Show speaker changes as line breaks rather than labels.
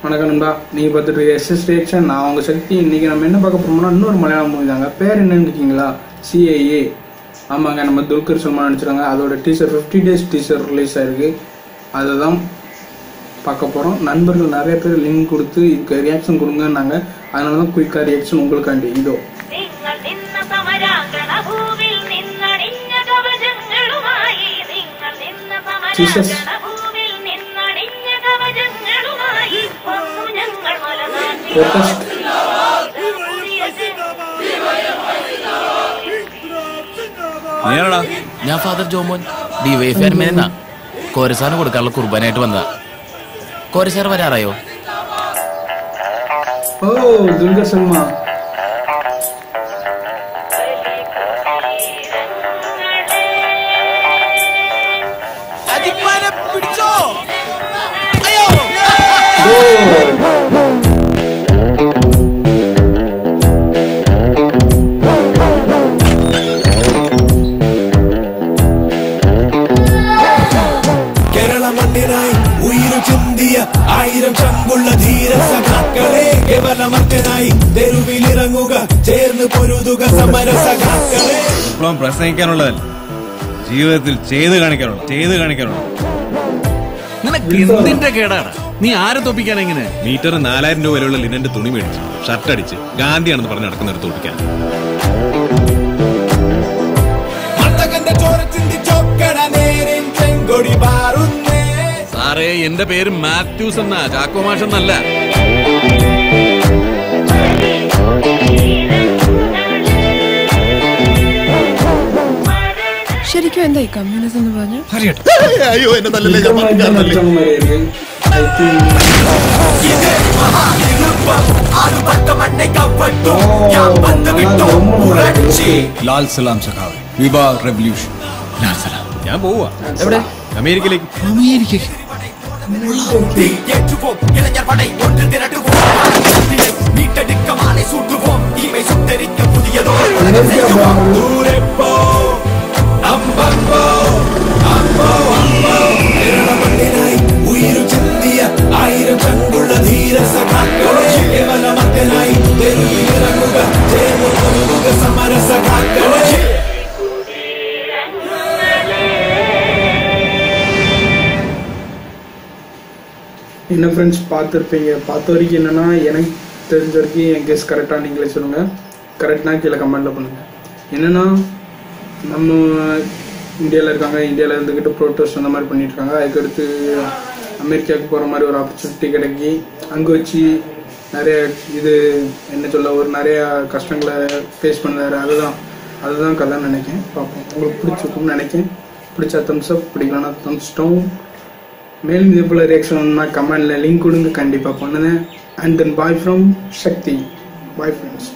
வணக்கம் நண்பா, நீங்க பார்த்துட்டு எஸ்எஸ் ரியாக்ஷன். நான் உங்க சக்தி. இன்னைக்கு நம்ம என்ன பார்க்க போறோம்னா இன்னொரு மலையாளம் மூவி தாங்க. பேர் என்னன்னு இருக்கீங்களா? CAA. ஆமாங்க, நம்ம துல்கர் சல்மான் நடிச்சிருக்காங்க. அதோட டீசர் 50 டேஸ் டீசர் ரிலீஸ் ஆயிருக்கு. அதை தான் பார்க்க போறோம். நண்பர்கள் நிறைய பேர் லிங்க் கொடுத்து இதுக்கு ரியாக்ஷன் கொடுங்கன்னாங்க. அதனால தான் குயிக்கா ரியாக்ஷன் உங்களுக்காண்டி. இதோ ஜீசஸ்
ഞാൻ ഫാദർ ജോമോൻ ഡിവൈഎഫ്ഐ കോരസാന് കൊടുക്കാനുള്ള കുർബാനായിട്ട് വന്നതാ. കോരസാർ വരാറായോ?
ഓ ദുൽഖർ സൽമാൻ.
ആയിരം ചങ്കുള്ള ധീര സഖാക്കളെ കേവലമർത്തനായി തെരുവിലിറങ്ങുക, ചേർന്ന് പൊരുതുക സമര സഖാക്കളെ.
വിപ്ലവം പ്രസംഗിക്കാനുള്ളതല്ല, ജീവിതത്തിൽ ചെയ്ത് കാണിക്കാനുള്ള.
നിനക്ക് എന്തിന്റെ കേടാണ്? നീ ആരെ തോപ്പിക്കാൻ? എങ്ങനെ
മീറ്റർ 4000 രൂപ വരെയുള്ള ലിനന്റെ തുണി മേടിച്ച് ഷർട്ട് അടിച്ച് ഗാന്ധിയാണെന്ന് പറഞ്ഞ് നടക്കുന്നവർ തോപ്പിക്കാൻ.
സാറേ, എന്റെ പേര് മാത്യൂസ് എന്നാ, ചാക്കോ മാഷ് എന്നല്ല.
ശരിക്കും എന്തായി കമ്മ്യൂണിസം എന്ന് പറഞ്ഞു?
അയ്യോ, എന്നെ നല്ലല്ലേ
ലാൽ സലാം സഖാവ്, വിവാ റെവല്യൂഷൻ.
ലാൽ സലാം.
ഞാൻ പോവാ.
എവിടെ?
അമേരിക്കയിലേക്ക്.
ആയിരം ചങ്കുള്ള ധീര സഖാക്കളെ കേവലമർത്തനായി തെരുവിലിറങ്ങുക, ചേർന്ന് പൊരുതുക സമര സഖാക്കളെ.
என்ன ஃப்ரெண்ட்ஸ் பார்த்துருப்பீங்க. பார்த்த வரைக்கும் என்னன்னா, எனக்கு தெரிஞ்ச வரைக்கும் என் கெஸ் கரெக்டாக நீங்களே சொல்லுங்க. கரெக்ட்னா கீழே கமெண்ட்ல பண்ணுங்க. என்னன்னா, நம்ம இந்தியாவில் இருக்காங்க, இந்தியாவில் இருந்துக்கிட்டு ப்ரோட்டஸ்ட் அந்த மாதிரி பண்ணிட்டு இருக்காங்க. அதுக்கடுத்து அமெரிக்காவுக்கு போகிற மாதிரி ஒரு ஆப்பர்ச்சுனிட்டி கிடைக்கி அங்கே வச்சு நிறைய என்ன சொல்ல ஒரு நிறைய கஷ்டங்களை ஃபேஸ் பண்ணுறாரு. அதுதான் கதைன்னு நினைக்கிறேன். பார்ப்போம். உங்களுக்கு பிடிச்சிருக்கும்னு நினைக்கிறேன். பிடிச்சா தம்ஸ் அப், பிடிக்கலன்னா தம்ஸ் டவுன். மேலும் இதே போல ரியாக்ஷன் கமெண்ட்ல லிங்க் கொடுங்க, கண்டிப்பாக பண்ணுங்க. And then bye from Shakti. Bye friends.